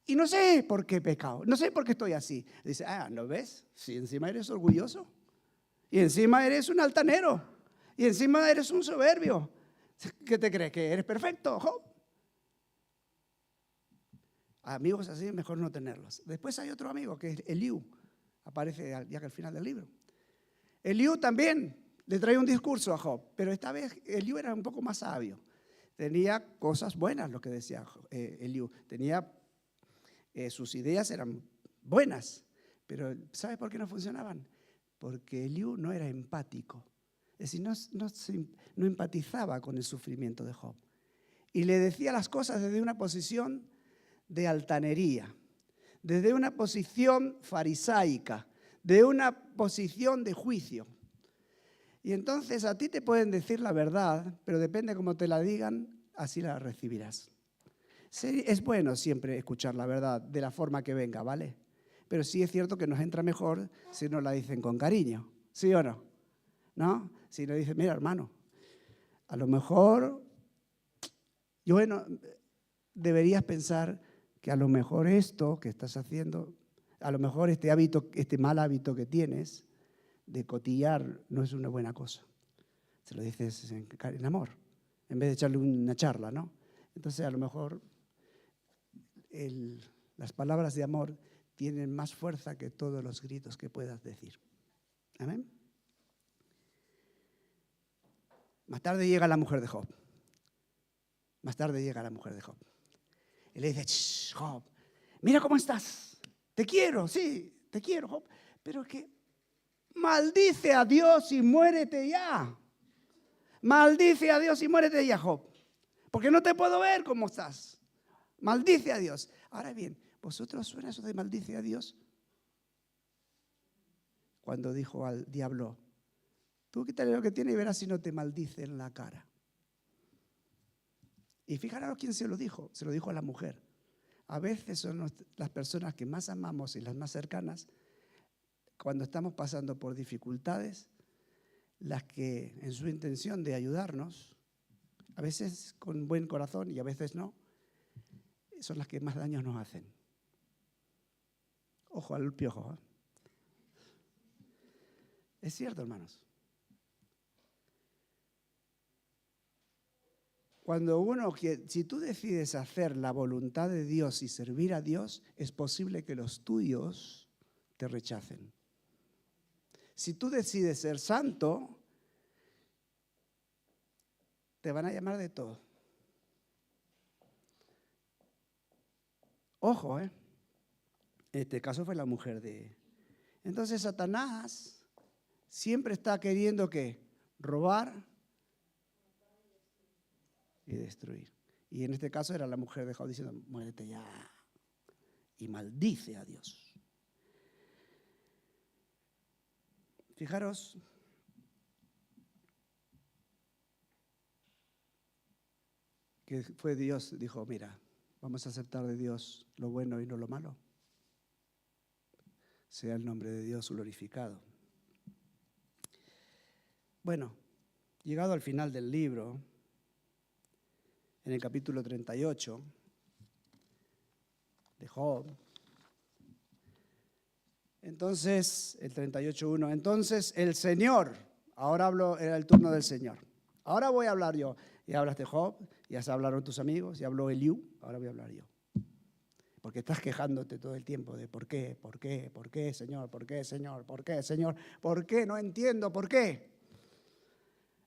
no sé por qué he pecado, no sé por qué estoy así. Dice, ¿lo ves? Si encima eres orgulloso, y encima eres un altanero, y encima eres un soberbio. ¿Qué te crees? ¿Que eres perfecto, Job? Amigos así mejor no tenerlos. Después hay otro amigo que es Eliú, aparece ya que al final del libro. Eliú también le trae un discurso a Job, pero esta vez Eliú era un poco más sabio. Tenía cosas buenas lo que decía Eliú. Sus ideas eran buenas, pero ¿sabe por qué no funcionaban? Porque Eliú no era empático. Es decir, no empatizaba con el sufrimiento de Job. Y le decía las cosas desde una posición de altanería, desde una posición farisaica, de una posición de juicio. Y entonces a ti te pueden decir la verdad, pero depende cómo te la digan, así la recibirás. Sí, es bueno siempre escuchar la verdad de la forma que venga, ¿vale? Pero sí es cierto que nos entra mejor si nos la dicen con cariño, ¿sí o no? ¿No? Si nos dicen, mira, hermano, a lo mejor, deberías pensar que a lo mejor esto que estás haciendo, a lo mejor este hábito, este mal hábito que tienes de cotillar no es una buena cosa. Se lo dices en amor, en vez de echarle una charla, ¿no? Entonces a lo mejor las palabras de amor tienen más fuerza que todos los gritos que puedas decir. Amén. Más tarde llega la mujer de Job. Y le dice, Job, mira cómo estás. Te quiero, sí, te quiero, Job. Pero que maldice a Dios y muérete ya. Maldice a Dios y muérete ya, Job. Porque no te puedo ver cómo estás. Maldice a Dios. Ahora bien, ¿vosotros suena eso de maldice a Dios? Cuando dijo al diablo, tú quítale lo que tiene y verás si no te maldice en la cara. Y fijaros quién se lo dijo a la mujer. A veces son las personas que más amamos y las más cercanas, cuando estamos pasando por dificultades, las que en su intención de ayudarnos, a veces con buen corazón y a veces no, son las que más daño nos hacen. Ojo al piojo, ¿eh? Es cierto, hermanos. si tú decides hacer la voluntad de Dios y servir a Dios, es posible que los tuyos te rechacen. Si tú decides ser santo, te van a llamar de todo. Ojo, en este caso fue la mujer de... Entonces Satanás siempre está queriendo ¿qué? Robar y destruir. Y en este caso era la mujer de Job diciendo, muérete ya. Y maldice a Dios. Fijaros, que fue Dios, dijo, mira, vamos a aceptar de Dios lo bueno y no lo malo. Sea el nombre de Dios glorificado. Bueno, llegado al final del libro, en el capítulo 38 de Job, entonces, el 38:1, entonces el Señor, ahora hablo, era el turno del Señor. Ahora voy a hablar yo. Ya hablaste Job, ya se hablaron tus amigos, ya habló Eliú, ahora voy a hablar yo. Porque estás quejándote todo el tiempo de ¿por qué, Señor? ¿Por qué, Señor? ¿Por qué, Señor? ¿Por qué? No entiendo, ¿por qué?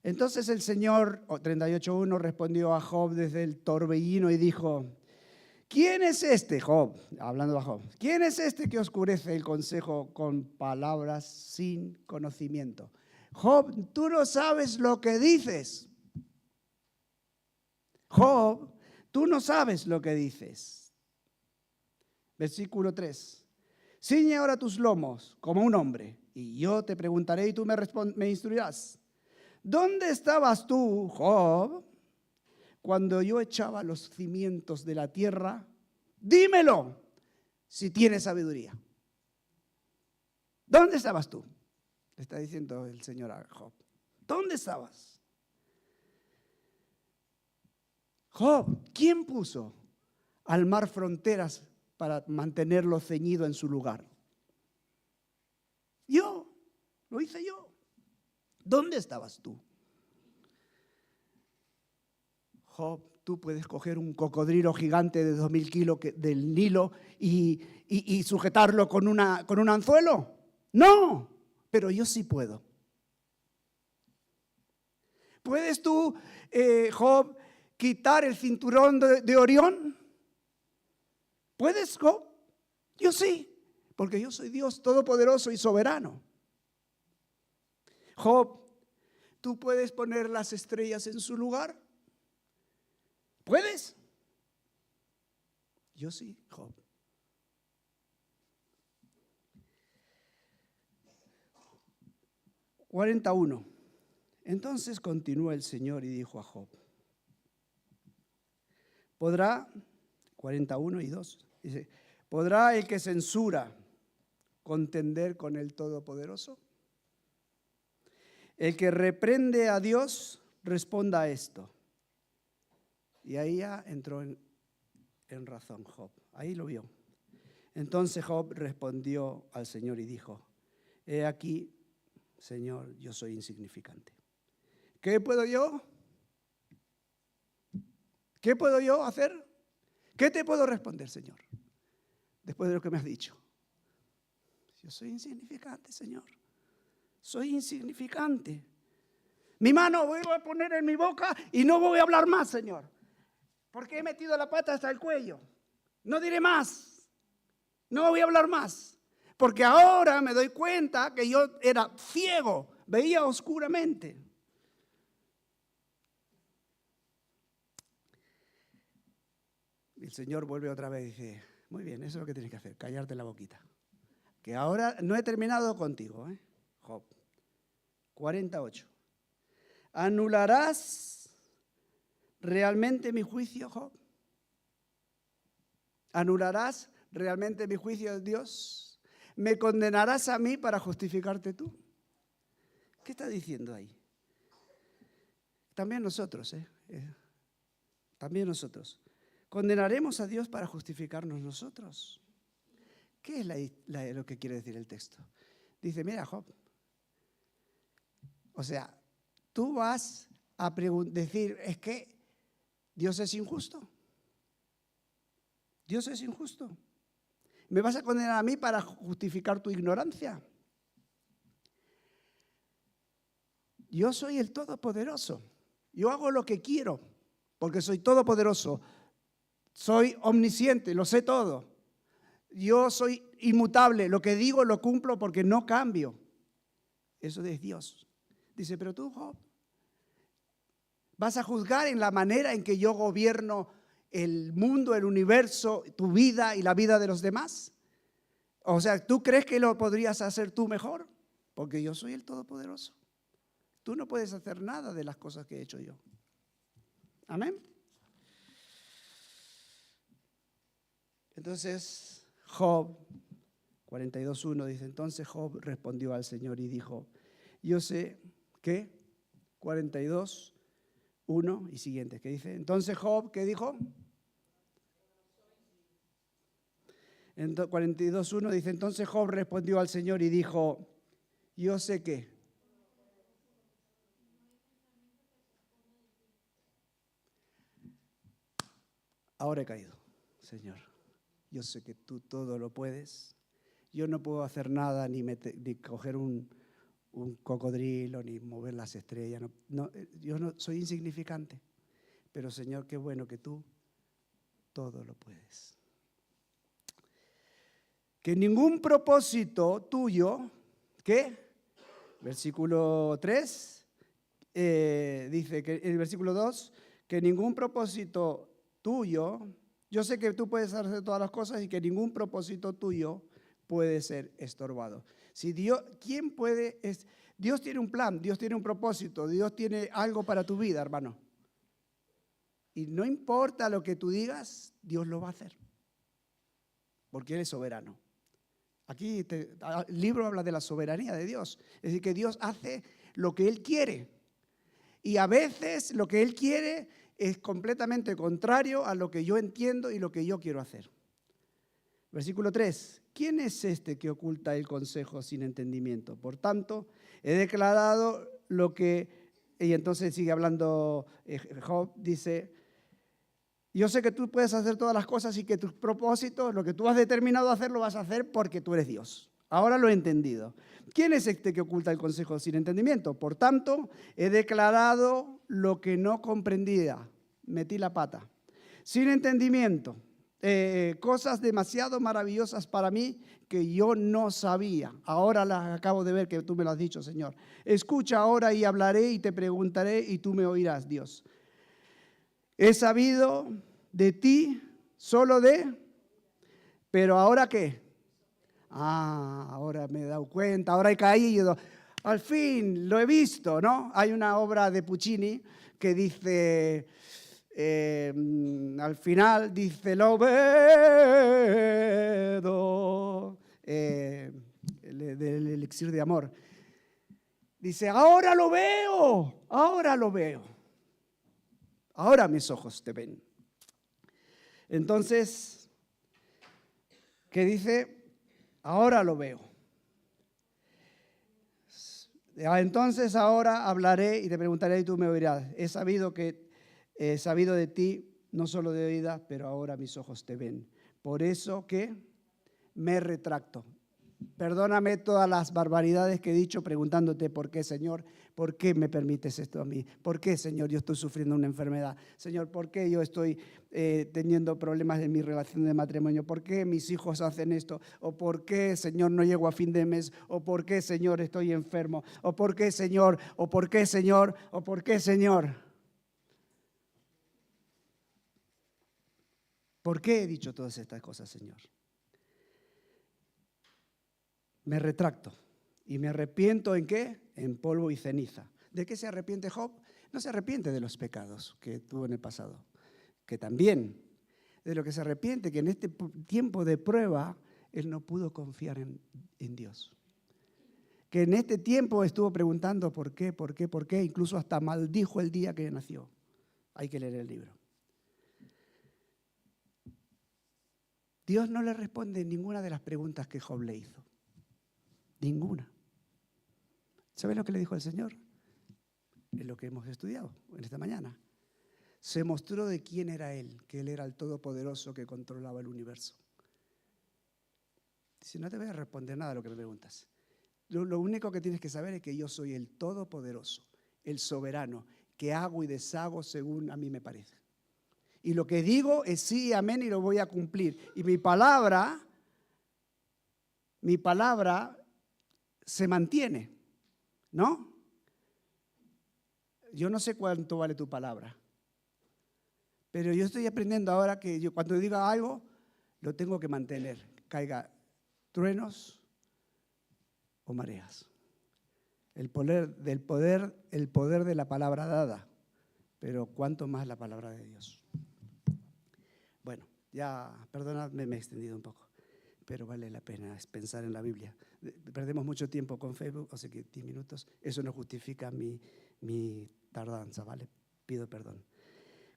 Entonces el Señor, 38:1, respondió a Job desde el torbellino y dijo, ¿quién es este, Job? Hablando a Job. ¿Quién es este que oscurece el consejo con palabras sin conocimiento? Job, tú no sabes lo que dices. Job, tú no sabes lo que dices. Versículo 3. Ciñe ahora tus lomos como un hombre, y yo te preguntaré y tú me instruirás. ¿Dónde estabas tú, Job, cuando yo echaba los cimientos de la tierra? Dímelo, si tienes sabiduría. ¿Dónde estabas tú? Le está diciendo el Señor a Job. ¿Dónde estabas? Job, ¿quién puso al mar fronteras para mantenerlo ceñido en su lugar? Yo, lo hice yo. ¿Dónde estabas tú? Job, tú puedes coger un cocodrilo gigante de 2000 kilos del Nilo y sujetarlo con un anzuelo. No, pero yo sí puedo. ¿Puedes tú, Job, quitar el cinturón de Orión? ¿Puedes, Job? Yo sí, porque yo soy Dios todopoderoso y soberano. Job, ¿tú puedes poner las estrellas en su lugar? ¿Puedes? Yo sí, Job. (41) Entonces continuó el Señor y dijo a Job, ¿podrá, 41:2, dice, ¿podrá el que censura contender con el Todopoderoso? El que reprende a Dios, responda a esto. Y ahí ya entró en razón Job, ahí lo vio. Entonces Job respondió al Señor y dijo, he aquí, Señor, yo soy insignificante. ¿Qué puedo yo? ¿Qué puedo yo hacer? ¿Qué te puedo responder, Señor? Después de lo que me has dicho. Yo soy insignificante, Señor. Soy insignificante. Mi mano voy a poner en mi boca y no voy a hablar más, Señor. Porque he metido la pata hasta el cuello. No diré más. No voy a hablar más. Porque ahora me doy cuenta que yo era ciego, veía oscuramente. Y el Señor vuelve otra vez y dice, muy bien, eso es lo que tienes que hacer, callarte la boquita. Que ahora no he terminado contigo, Job. 48. ¿Anularás realmente mi juicio, Job? ¿Anularás realmente mi juicio, Dios? ¿Me condenarás a mí para justificarte tú? ¿Qué está diciendo ahí? También nosotros, también nosotros. ¿Condenaremos a Dios para justificarnos nosotros? ¿Qué es lo que quiere decir el texto? Dice, mira, Job, o sea, tú vas a decir, es que Dios es injusto. Dios es injusto. ¿Me vas a condenar a mí para justificar tu ignorancia? Yo soy el Todopoderoso. Yo hago lo que quiero porque soy todopoderoso. Soy omnisciente, lo sé todo. Yo soy inmutable. Lo que digo lo cumplo porque no cambio. Eso es Dios. Dice, pero tú, Job, ¿vas a juzgar en la manera en que yo gobierno el mundo, el universo, tu vida y la vida de los demás? O sea, ¿tú crees que lo podrías hacer tú mejor? Porque yo soy el Todopoderoso. Tú no puedes hacer nada de las cosas que he hecho yo. Amén. Entonces, Job 42:1 dice, entonces Job respondió al Señor y dijo, yo sé que 42:1 y siguientes, ¿qué dice? Entonces Job, ¿qué dijo? 42:1 dice, entonces Job respondió al Señor y dijo, yo sé que. Ahora he caído, Señor. Yo sé que tú todo lo puedes. Yo no puedo hacer nada, ni coger un cocodrilo, ni mover las estrellas. Yo no soy insignificante. Pero Señor, qué bueno que tú todo lo puedes. Que ningún propósito tuyo, ¿qué? Versículo 3, dice que el versículo 2, que ningún propósito tuyo, yo sé que tú puedes hacer todas las cosas y que ningún propósito tuyo puede ser estorbado. Si Dios, ¿quién puede? Dios tiene un plan, Dios tiene un propósito, Dios tiene algo para tu vida, hermano. Y no importa lo que tú digas, Dios lo va a hacer. Porque Él es soberano. Aquí el libro habla de la soberanía de Dios. Es decir, que Dios hace lo que Él quiere. Y a veces lo que Él quiere es completamente contrario a lo que yo entiendo y lo que yo quiero hacer. Versículo 3. ¿Quién es este que oculta el consejo sin entendimiento? Por tanto, he declarado lo que... Y entonces sigue hablando Job, dice... Yo sé que tú puedes hacer todas las cosas y que tus propósitos, lo que tú has determinado hacer, lo vas a hacer porque tú eres Dios. Ahora lo he entendido. ¿Quién es este que oculta el consejo sin entendimiento? Por tanto, he declarado lo que no comprendía. Metí la pata. Sin entendimiento. Cosas demasiado maravillosas para mí que yo no sabía. Ahora las acabo de ver que tú me lo has dicho, Señor. Escucha ahora y hablaré y te preguntaré y tú me oirás, Dios. He sabido de ti solo pero ahora ¿qué? Ahora me he dado cuenta, ahora he caído. Al fin lo he visto, ¿no? Hay una obra de Puccini que dice, al final dice, lo vedo, del elixir de amor. Dice, ahora lo veo, ahora lo veo. Ahora mis ojos te ven. Entonces, ¿qué dice? Ahora lo veo. Entonces ahora hablaré y te preguntaré y tú me oirás. He sabido de ti, no solo de oídas, pero ahora mis ojos te ven. Por eso que me retracto. Perdóname todas las barbaridades que he dicho preguntándote por qué, Señor, ¿por qué me permites esto a mí? ¿Por qué, Señor, yo estoy sufriendo una enfermedad? Señor, ¿por qué yo estoy teniendo problemas en mi relación de matrimonio? ¿Por qué mis hijos hacen esto? ¿O por qué, Señor, no llego a fin de mes? ¿O por qué, Señor, estoy enfermo? ¿O por qué, Señor? ¿O por qué, Señor? ¿O por qué, Señor? ¿Por qué he dicho todas estas cosas, Señor? Me retracto y me arrepiento ¿en qué? En polvo y ceniza. ¿De qué se arrepiente Job? No se arrepiente de los pecados que tuvo en el pasado, que también de lo que se arrepiente, que en este tiempo de prueba él no pudo confiar en Dios. Que en este tiempo estuvo preguntando por qué, incluso hasta maldijo el día que nació. Hay que leer el libro. Dios no le responde ninguna de las preguntas que Job le hizo. Ninguna. ¿Sabes lo que le dijo el Señor? Es lo que hemos estudiado en esta mañana. se mostró de quién era Él, que Él era el Todopoderoso que controlaba el universo. Si no te voy a responder nada a lo que me preguntas. Lo único que tienes que saber es que yo soy el Todopoderoso, el soberano, que hago y deshago según a mí me parece. Y lo que digo es sí, amén, y lo voy a cumplir. Y mi palabra se mantiene, ¿no? Yo no sé cuánto vale tu palabra, pero yo estoy aprendiendo ahora que yo cuando diga algo, lo tengo que mantener, caiga truenos o mareas. El poder de la palabra dada, pero cuánto más la palabra de Dios. Bueno, ya, perdonadme, me he extendido un poco, pero vale la pena pensar en la Biblia. Perdemos mucho tiempo con Facebook, así que 10 minutos, eso no justifica mi tardanza, ¿vale? Pido perdón.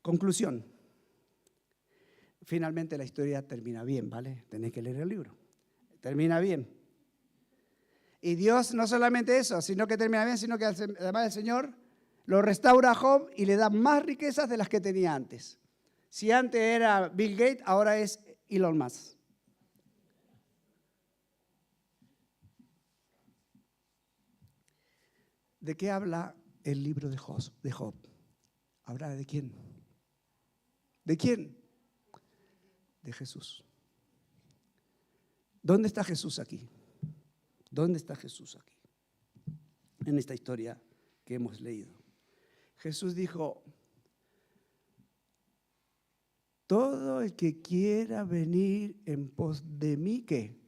Conclusión. Finalmente la historia termina bien, ¿vale? Tenéis que leer el libro. Termina bien. Y Dios no solamente eso, sino que termina bien, sino que además el Señor lo restaura a Job y le da más riquezas de las que tenía antes. Si antes era Bill Gates, ahora es Elon Musk. ¿De qué habla el libro de Job? ¿Habla de quién? ¿De quién? De Jesús. ¿Dónde está Jesús aquí? ¿Dónde está Jesús aquí? En esta historia que hemos leído. Jesús dijo, todo el que quiera venir en pos de mí, ¿qué?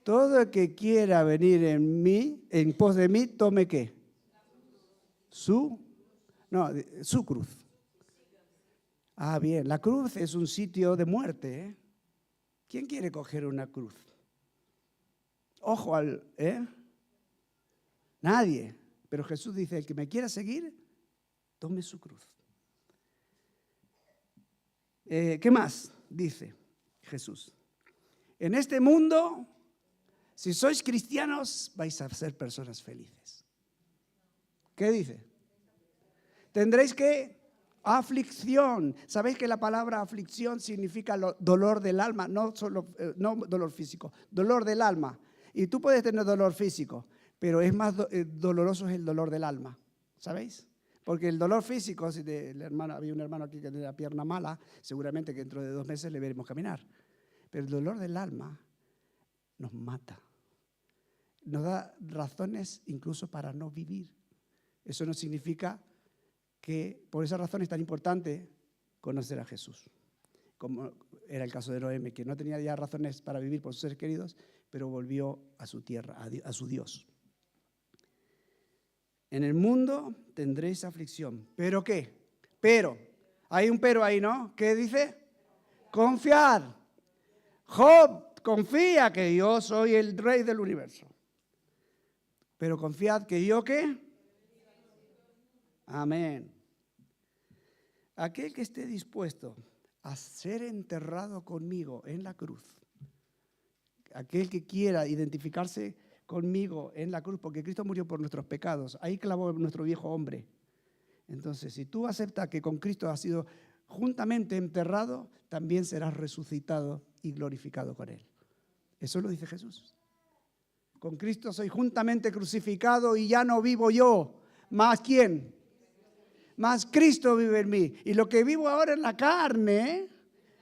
Todo el que quiera venir en pos de mí, tome ¿qué? Su cruz. Ah, bien, la cruz es un sitio de muerte, ¿eh? ¿Quién quiere coger una cruz? Ojo Nadie. Pero Jesús dice, el que me quiera seguir, tome su cruz. ¿Qué más? Dice Jesús. En este mundo, si sois cristianos, vais a ser personas felices. ¿Qué dice? Tendréis que aflicción. ¿Sabéis que la palabra aflicción significa dolor del alma? No dolor físico, dolor del alma. Y tú puedes tener dolor físico, pero es más doloroso es el dolor del alma. ¿Sabéis? Porque el dolor físico, si había un hermano aquí que tenía la pierna mala, seguramente que dentro de 2 meses le veremos caminar. Pero el dolor del alma nos mata. Nos da razones incluso para no vivir. Eso no significa que por esa razón es tan importante conocer a Jesús. Como era el caso de Noemi, que no tenía ya razones para vivir por sus seres queridos, pero volvió a su tierra, a su Dios. En el mundo tendréis aflicción. ¿Pero qué? Pero. Hay un pero ahí, ¿no? ¿Qué dice? Confiad. Job, confía que yo soy el rey del universo. Pero confiad que yo, ¿qué? Amén. Aquel que esté dispuesto a ser enterrado conmigo en la cruz, aquel que quiera identificarse conmigo en la cruz, porque Cristo murió por nuestros pecados, ahí clavó nuestro viejo hombre. Entonces, si tú aceptas que con Cristo has sido juntamente enterrado, también serás resucitado y glorificado con Él. Eso lo dice Jesús. Con Cristo soy juntamente crucificado y ya no vivo yo, más ¿quién? Más Cristo vive en mí. Y lo que vivo ahora en la carne,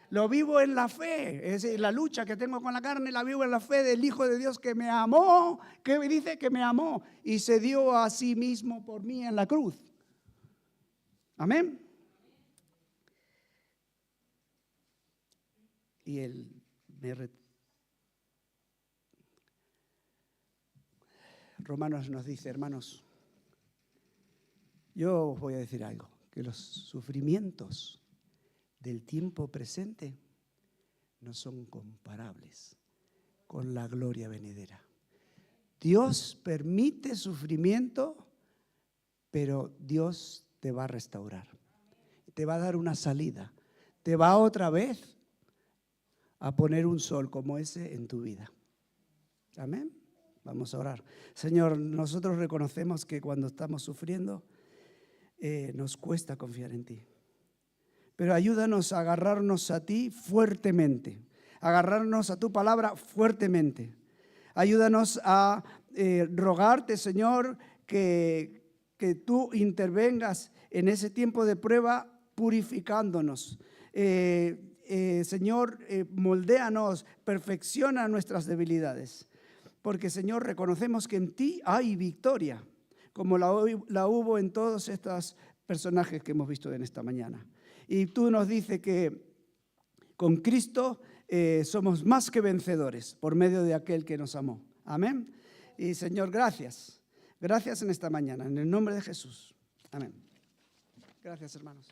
lo vivo en la fe. Es decir, la lucha que tengo con la carne la vivo en la fe del Hijo de Dios que me amó, que dice que me amó y se dio a sí mismo por mí en la cruz. Amén. Y Romanos nos dice, hermanos, yo os voy a decir algo, que los sufrimientos del tiempo presente no son comparables con la gloria venidera. Dios permite sufrimiento, pero Dios te va a restaurar, te va a dar una salida, te va otra vez a poner un sol como ese en tu vida. Amén. Vamos a orar. Señor, nosotros reconocemos que cuando estamos sufriendo, nos cuesta confiar en ti. Pero ayúdanos a agarrarnos a ti fuertemente, agarrarnos a tu palabra fuertemente. Ayúdanos a rogarte, Señor, que tú intervengas en ese tiempo de prueba purificándonos. Señor, moldéanos, perfecciona nuestras debilidades. Porque, Señor, reconocemos que en ti hay victoria, como la hubo en todos estos personajes que hemos visto en esta mañana. Y tú nos dices que con Cristo somos más que vencedores por medio de aquel que nos amó. Amén. Y, Señor, gracias. Gracias en esta mañana, en el nombre de Jesús. Amén. Gracias, hermanos.